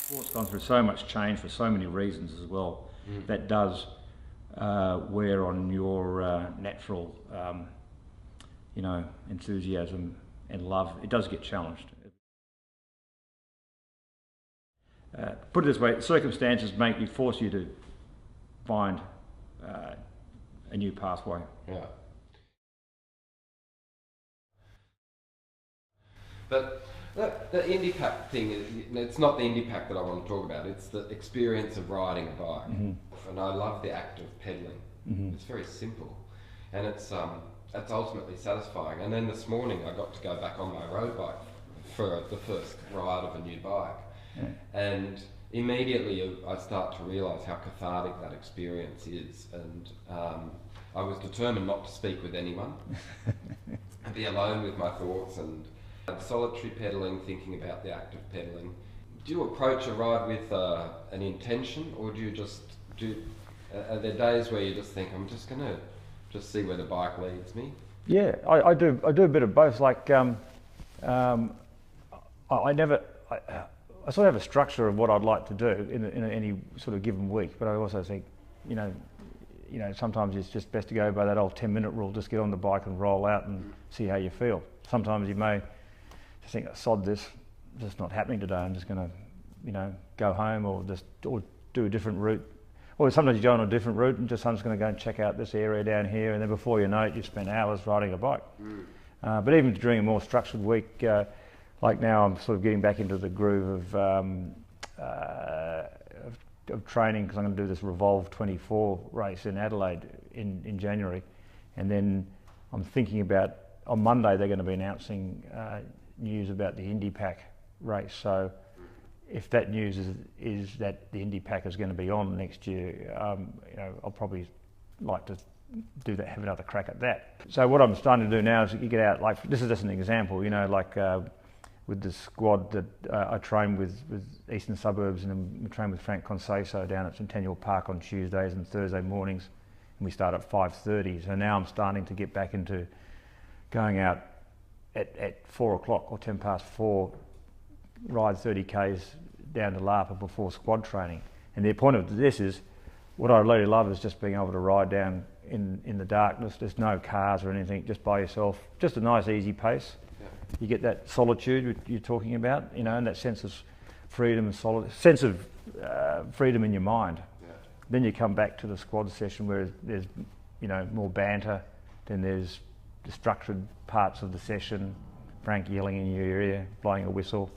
Sport's gone through so much change for so many reasons as well. That does wear on your natural, enthusiasm and love. It does get challenged. Put it this way, circumstances force you to find a new pathway. Yeah. But the IndyPack thing, it's not the IndyPack that I want to talk about, it's the experience of riding a bike. And I love the act of pedaling. It's very simple, and it's ultimately satisfying. And then this morning I got to go back on my road bike for the first ride of a new bike. And immediately I start to realise how cathartic that experience is, and I was determined not to speak with anyone and be alone with my thoughts, and solitary pedalling, thinking about the act of pedalling. Do you approach a ride with an intention, or do you just are there days where you just think, I'm just going to just see where the bike leads me? Yeah, I do a bit of both. Like I sort of have a structure of what I'd like to do in any sort of given week, but I also think, sometimes it's just best to go by that old 10-minute rule. Just get on the bike and roll out and see how you feel. Sometimes you may just think, sod this, just not happening today. I'm just going to, go home or do a different route. Or sometimes you go on a different route and I'm just going to go and check out this area down here, and then before you know it, you've spent hours riding a bike. But even during a more structured week, like now, I'm sort of getting back into the groove of training, because I'm going to do this Revolve 24 race in Adelaide in January, and then I'm thinking about, on Monday they're going to be announcing news about the IndyPack race. So if that news is that the IndyPack is going to be on next year, I'll probably like to do that, have another crack at that. So what I'm starting to do now is you get out, like this is just an example, with the squad that I train with Eastern Suburbs, and I train with Frank Conceição down at Centennial Park on Tuesdays and Thursday mornings, and we start at 5:30. So now I'm starting to get back into going out at 4 o'clock or 10 past 4, ride 30 k's down to Lapa before squad training. And the point of this is, what I really love is just being able to ride down in the darkness. There's no cars or anything, just by yourself, just a nice easy pace. You get that solitude you're talking about, and that sense of freedom and sense of freedom in your mind. Then you come back to the squad session where there's more banter, then there's the structured parts of the session, Frank yelling in your ear, blowing a whistle,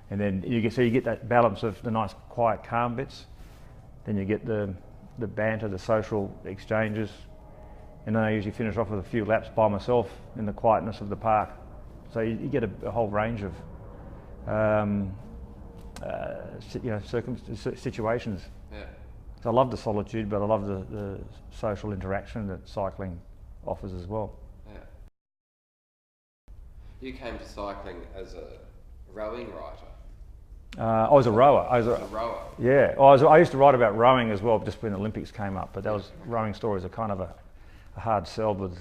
and then you get that balance of the nice quiet calm bits, then you get the banter, the social exchanges, and then I usually finish off with a few laps by myself in the quietness of the park. So you get a whole range of situations. So I love the solitude, but I love the social interaction that cycling offers as well. You came to cycling as a rowing writer. I was a rower. I was a rower. Yeah, I used to write about rowing as well, just when the Olympics came up. But rowing stories are kind of a hard sell with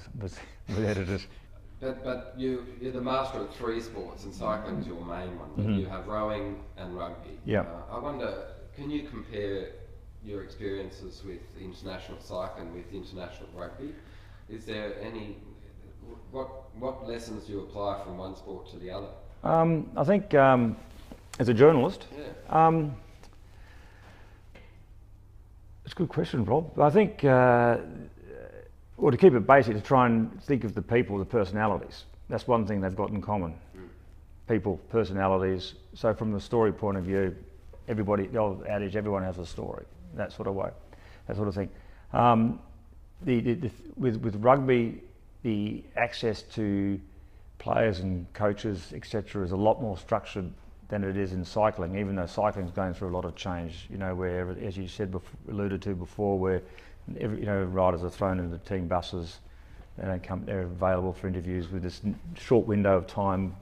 editors. But you're the master of 3 sports, and cycling is your main one. But you have rowing and rugby. Yeah. I wonder, can you compare your experiences with international cycling with international rugby? Is there any what lessons do you apply from one sport to the other? I think as a journalist, it's a good question, Rob. I think. Well, to keep it basic, to try and think of the people, the personalities. That's one thing they've got in common. People, personalities. So from the story point of view, everybody, the old adage, everyone has a story. That sort of way, that sort of thing. With rugby, the access to players and coaches, etc., is a lot more structured than it is in cycling. Even though cycling's going through a lot of change, where, as you said, alluded to before, where riders are thrown into team buses. They don't come. They're available for interviews with this short window of time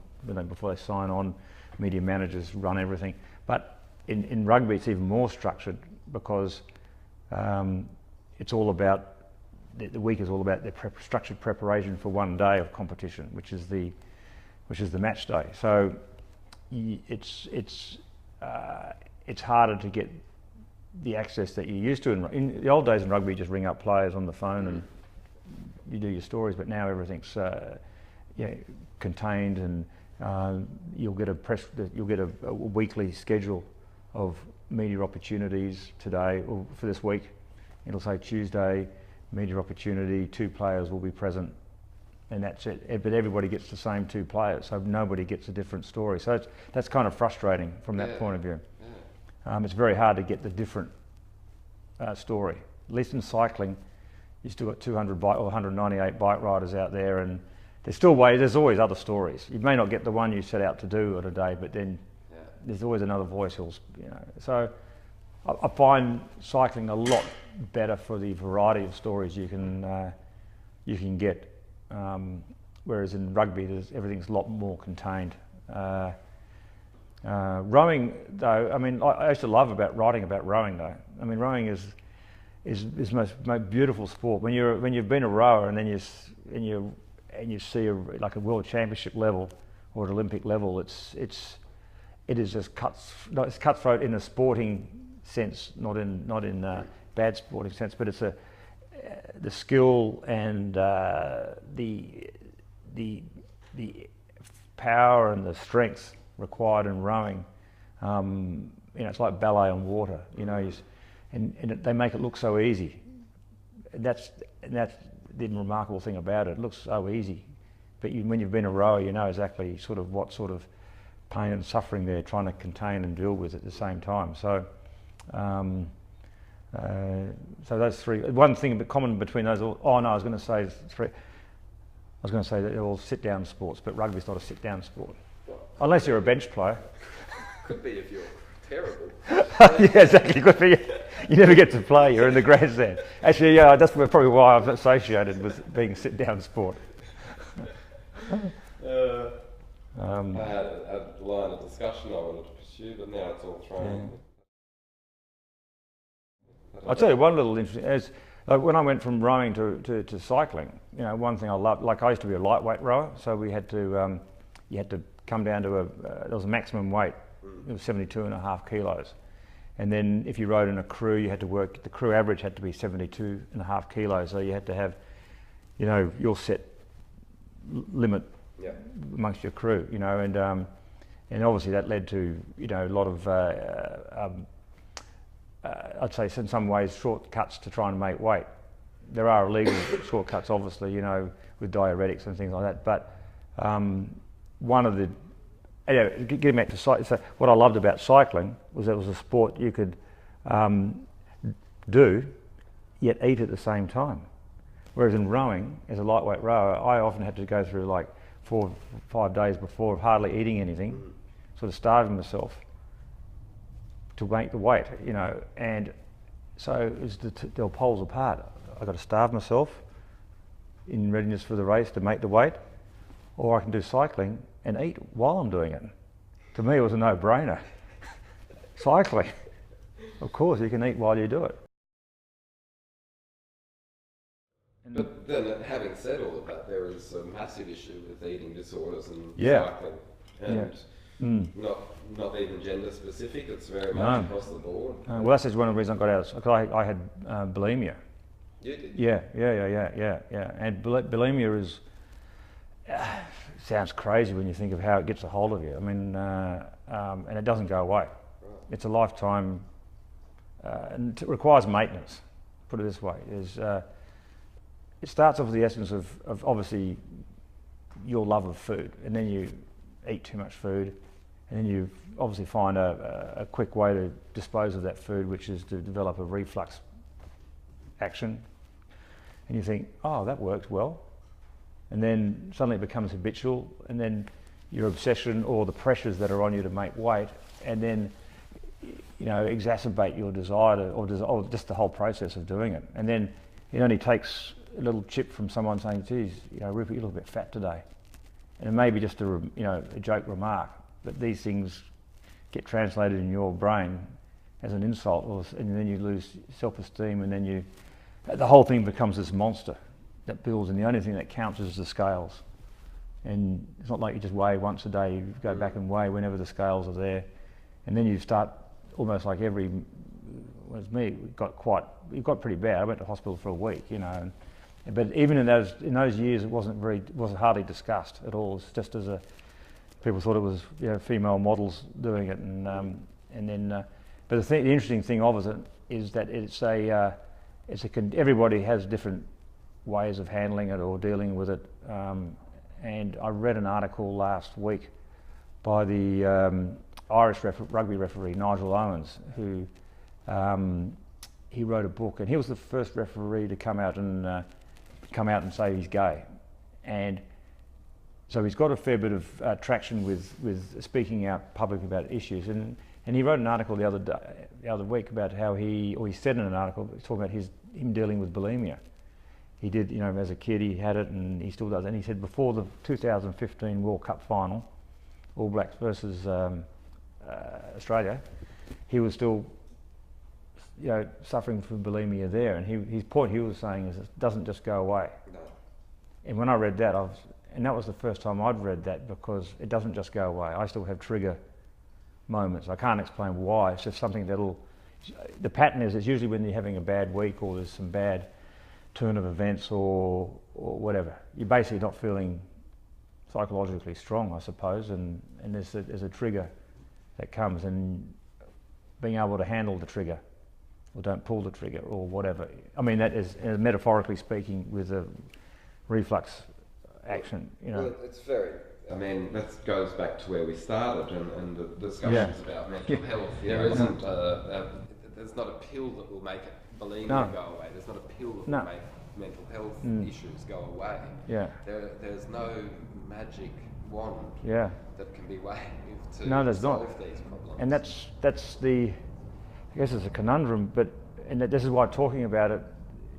before they sign on. Media managers run everything. But in rugby, it's even more structured, because it's all about the week is all about the structured preparation for one day of competition, which is the match day. So it's it's harder to get the access that you're used to. In the old days in rugby, you just ring up players on the phone and you do your stories, but now everything's contained, and you'll get a weekly schedule of media opportunities today or for this week. It'll say Tuesday, media opportunity, 2 players will be present, and that's it. But everybody gets the same 2 players, so nobody gets a different story. So that's kind of frustrating from that point of view. It's very hard to get the different story. At least in cycling, you still got 200 or 198 bike riders out there, and there's always other stories. You may not get the one you set out to do on a day, but then there's always another voice who'll, So I find cycling a lot better for the variety of stories you can get, whereas in rugby everything's a lot more contained. Rowing, though, I mean, I used to love writing about rowing, though. I mean, rowing is the most beautiful sport. When you've been a rower and then you see like a world championship level or an Olympic level, it is just it's cutthroat in a sporting sense, not in bad sporting sense, but it's the skill and the power and the strength required in rowing. It's like ballet on water. And they make it look so easy. And that's the remarkable thing about it. It looks so easy, but when you've been a rower, you know exactly what sort of pain and suffering they're trying to contain and deal with at the same time. So, so those 3. One thing common between those. I was going to say 3. I was going to say that they're all sit-down sports, but rugby's not a sit-down sport, unless you're a bench player. Could be if you're terrible. Yeah, exactly. Could be. You never get to play. You're in the grandstand. Actually, yeah, that's probably why I've associated with being a sit-down sport. I had a line of discussion I wanted to pursue, but now it's all thrown. I'll tell you one little interesting is when I went from rowing to cycling. One thing I loved, like I used to be a lightweight rower, so we had to you had to come down to there was a maximum weight. It was 72.5 kilos, and then if you rode in a crew, you had to work. The crew average had to be 72.5 kilos, so you had to have, your set limit amongst your crew. And obviously that led to a lot of I'd say in some ways shortcuts to try and make weight. There are illegal shortcuts, obviously, with diuretics and things like that. But one of the getting back to cycling, so what I loved about cycling was that it was a sport you could do, yet eat at the same time. Whereas in rowing, as a lightweight rower, I often had to go through like 4 or 5 days before of hardly eating anything, sort of starving myself to make the weight, and so it was they were poles apart. I got to starve myself in readiness for the race to make the weight, or I can do cycling and eat while I'm doing it. To me, it was a no-brainer. Cycling, of course, you can eat while you do it. But then, having said all of that, there is a massive issue with eating disorders and cycling, and not even gender specific. It's very much across the board. Well, that's just one of the reasons I got out. Because I had bulimia. You did? Yeah. And bulimia is sounds crazy when you think of how it gets a hold of you. I mean, and it doesn't go away. Right. It's a lifetime, and it requires maintenance. Put it this way: it starts off with the essence of obviously your love of food, and then you eat too much food, and then you obviously find a quick way to dispose of that food, which is to develop a reflux action, and you think, oh, that works well, and then suddenly it becomes habitual, and then your obsession or the pressures that are on you to make weight, and then exacerbate your desire to, or just the whole process of doing it, and then it only takes a little chip from someone saying, geez, Rupert, you look a bit fat today. And it may be just a joke remark, but these things get translated in your brain as an insult, and then you lose self-esteem, and then the whole thing becomes this monster that builds, and the only thing that counts is the scales. And it's not like you just weigh once a day, you go back and weigh whenever the scales are there, and then you start almost like it was me, it got pretty bad. I went to hospital for a week, you know. But even in those years, it wasn't hardly discussed at all. It's just people thought it was, you know, female models doing it, but the interesting thing of it is that everybody has different ways of handling it or dealing with it. And I read an article last week by the Irish rugby referee Nigel Owens, who he wrote a book, and he was the first referee to come out and say he's gay, and so he's got a fair bit of traction with speaking out publicly about issues. And he wrote an article the other week about how he said in an article talking about him dealing with bulimia. He did, you know, as a kid he had it, and he still does. And he said before the 2015 World Cup final, All Blacks versus Australia, he was still, you know, suffering from bulimia there. And his point he was saying is it doesn't just go away. No. And when I read that, and that was the first time I'd read that, because it doesn't just go away. I still have trigger moments. I can't explain why. It's just something the pattern is, it's usually when you're having a bad week or there's some bad turn of events or whatever. You're basically not feeling psychologically strong, I suppose, and there's a trigger that comes, and being able to handle the trigger, or don't pull the trigger, or whatever. I mean, that is metaphorically speaking with a reflux action, you know. Well, it's very, I mean, that goes back to where we started and the discussions about mental health. There isn't there's not a pill that will make bulimia go away. There's not a pill that will make mental health issues go away. Yeah. There's no magic wand that can be waved to solve these problems. And that's the, I guess it's a conundrum, and this is why talking about it,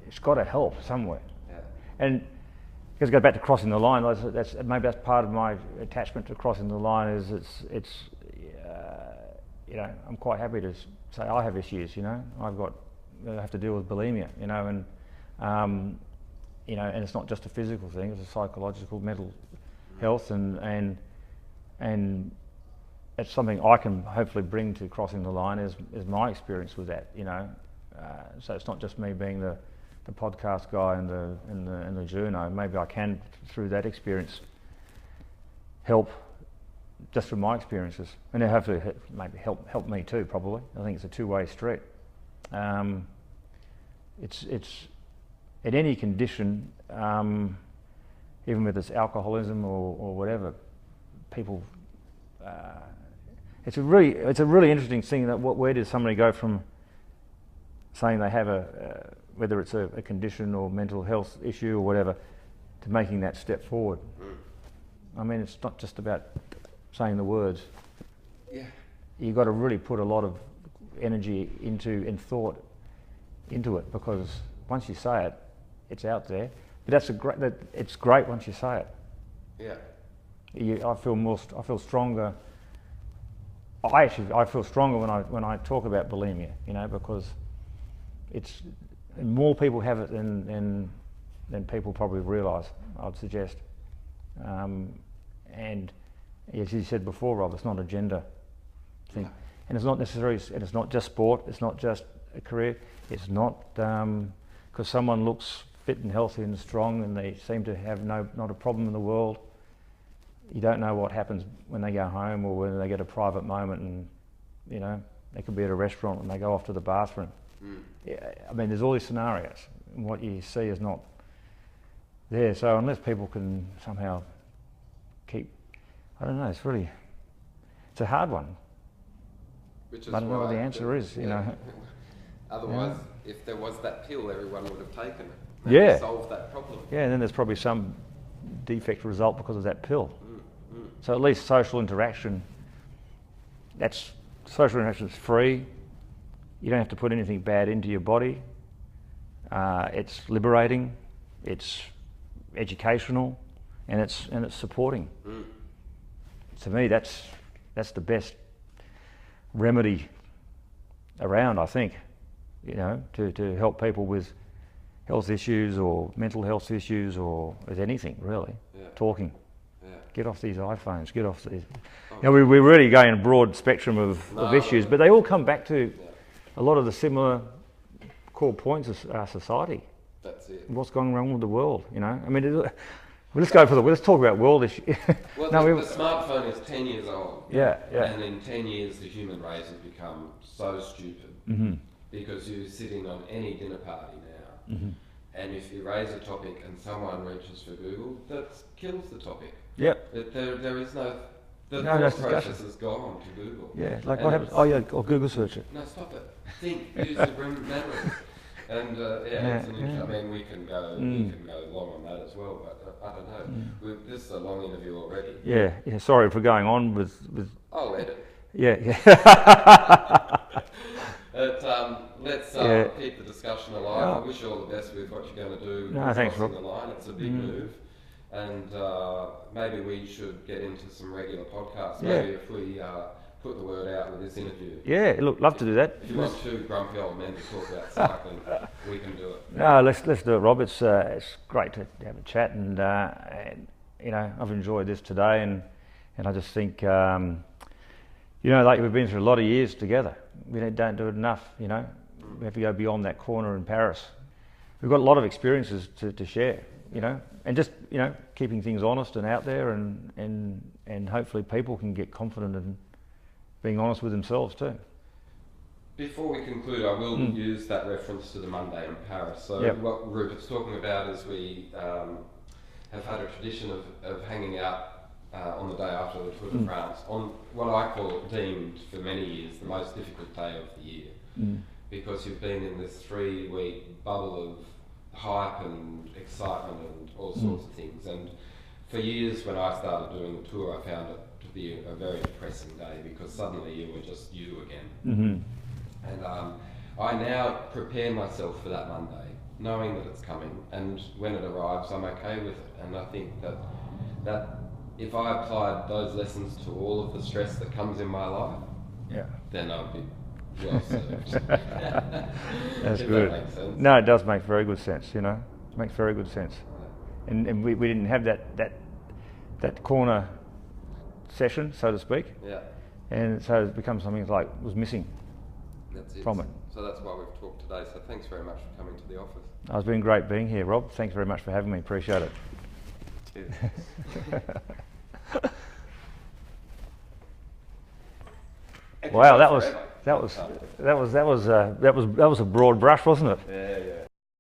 it's got to help somewhere. Yeah. And because go back to crossing the line, maybe that's part of my attachment to crossing the line. Is it's you know, I'm quite happy to say I have issues. You know, I have to deal with bulimia. You know, and you know, and it's not just a physical thing; it's a psychological, mental health, and it's something I can hopefully bring to crossing the line. Is my experience with that. You know, so it's not just me being the podcast guy and the journo. Maybe I can, through that experience, help just from my experiences, and hopefully maybe help me too. Probably, I think it's a two-way street. It's at any condition, even with its alcoholism or whatever, people. It's a really interesting thing that where does somebody go from saying they have whether it's a condition or mental health issue or whatever, to making that step forward. I mean, it's not just about saying the words. Yeah. You've got to really put a lot of energy and thought into it, because once you say it, it's out there. But it's great once you say it. Yeah. I feel stronger. I feel stronger when I talk about bulimia, you know, because more people have it than people probably realise, I'd suggest. And as you said before, Rob, it's not a gender thing. No. And it's not necessarily, and it's not just sport, it's not just a career, it's not because someone looks fit and healthy and strong and they seem to have not a problem in the world. You don't know what happens when they go home or when they get a private moment, and you know, they could be at a restaurant and they go off to the bathroom. Yeah, I mean, there's all these scenarios, and what you see is not there. So unless people can somehow keep, I don't know, it's a hard one. Which is I don't know what the answer is, you know. Otherwise, if there was that pill, everyone would have taken it. Maybe solve that problem. Yeah, and then there's probably some defect result because of that pill. So at least social interaction is free. You don't have to put anything bad into your body. It's liberating, it's educational, and it's supporting. To me, that's the best remedy around, I think. You know, to help people with health issues or mental health issues or with anything really. Yeah. Talking. Get off these iPhones. Get off these. You know, we're really going a broad spectrum of issues, but they all come back to a lot of the similar core points of our society. That's it. What's going wrong with the world? You know, I mean, let's talk about world issues. Well, the smartphone is 10 years old. Yeah. And in 10 years, the human race has become so stupid because you're sitting on any dinner party now, and if you raise a topic and someone reaches for Google, that kills the topic. Yep. There is no. The that's thought process has gone to Google. Yeah, like what happens? Oh yeah, or Google search it. No, stop it. Think, use your memories. And it's an I mean, we can go long on that as well, but I don't know. This is a long interview already. Yeah. Sorry for going on with. I'll edit. Yeah. But let's keep the discussion alive. I wish you all the best with what you're going to do. No, thanks, Rob. The line. It's a big move. And maybe we should get into some regular podcasts. Maybe if we put the word out with this interview. Yeah, look, love to do that. If you want two grumpy old men to talk about cycling, we can do it. No, let's do it, Rob. It's great to have a chat, and you know, I've enjoyed this today, and I just think you know, like we've been through a lot of years together. We don't do it enough. You know, we have to go beyond that corner in Paris. We've got a lot of experiences to share. You know, and just, you know, keeping things honest and out there, and hopefully people can get confident in being honest with themselves too. Before we conclude, I will use that reference to the Monday in Paris. So what Rupert's talking about is we have had a tradition of hanging out on the day after the Tour de France on what I call deemed for many years the most difficult day of the year, because you've been in this 3-week bubble of hype and excitement and all sorts of things. And for years when I started doing the tour, I found it to be a very depressing day because suddenly you were just you again. And I now prepare myself for that Monday, knowing that it's coming, and when it arrives I'm okay with it. And I think that if I applied those lessons to all of the stress that comes in my life, then I'd be well served. That's good. That makes sense. No, it does make very good sense. You know, it makes very good sense. And we didn't have that corner session, so to speak. Yeah. And so it's become something like was missing. That's it. From it. So that's why we've talked today. So thanks very much for coming to the office. It's been great being here, Rob. Thanks very much for having me. Appreciate it. Cheers. Wow, that was a broad brush, wasn't it? Yeah.